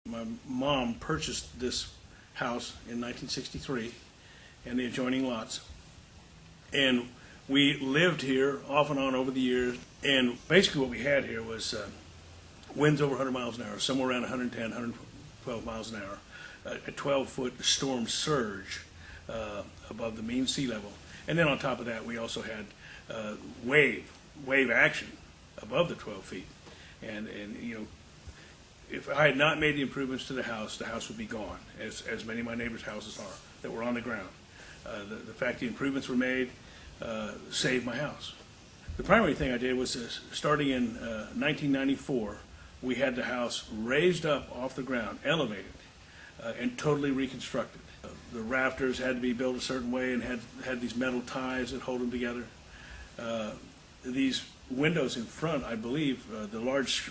My mom purchased this house in 1963 and the adjoining lots. And we lived here off and on over the years. And basically what we had here was winds over 100 miles an hour, somewhere around 110, 112 miles an hour, a 12-foot storm surge above the mean sea level. And then on top of that, we also had wave action above the 12 feet. And you know, if I had not made the improvements to the house would be gone, as many of my neighbors' houses are that were on the ground. The fact the improvements were made saved my house. The primary thing I did was starting in 1994, we had the house raised up off the ground, elevated, and totally reconstructed. The rafters had to be built a certain way and had these metal ties that hold them together. These windows in front, I believe, the large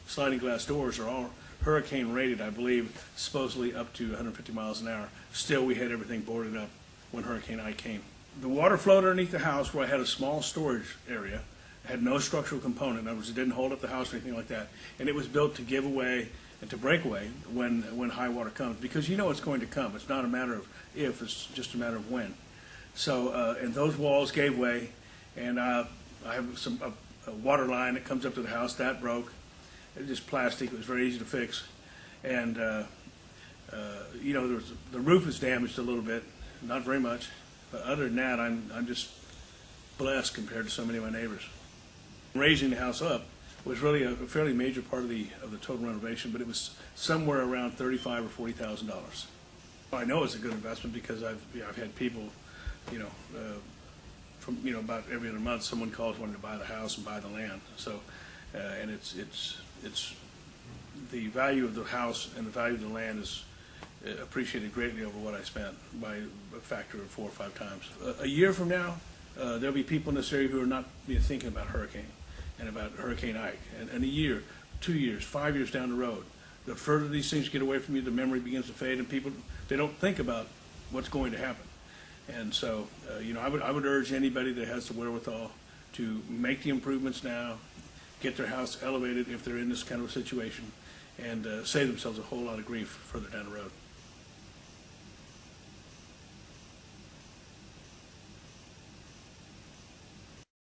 sliding glass doors are all hurricane rated, I believe, supposedly up to 150 miles an hour. Still, we had everything boarded up when Hurricane I came. The water flowed underneath the house where I had a small storage area. It had no structural component. In other words, it didn't hold up the house or anything like that. And it was built to give away and to break away when high water comes, because you know it's going to come. It's not a matter of if, it's just a matter of when. So, and those walls gave way, and I have a water line that comes up to the house. That broke. It was just plastic. It was very easy to fix. And, you know, the roof is damaged a little bit, not very much. But other than that, I'm just blessed compared to so many of my neighbors. Raising the house up was really a fairly major part of the total renovation, but it was somewhere around $35,000 or $40,000. I know it's a good investment because I've had people, you know, from about every other month, someone calls wanting to buy the house and buy the land. So, and it's the value of the house and the value of the land is appreciated greatly over what I spent by a factor of 4 or 5 times. A year from now, there'll be people in this area who are not thinking about hurricane and about Hurricane Ike. And a year, 2 years, 5 years down the road, the further these things get away from you, the memory begins to fade, and people, they don't think about what's going to happen. And so, you know, I would urge anybody that has the wherewithal to make the improvements now, get their house elevated if they're in this kind of a situation, and save themselves a whole lot of grief further down the road.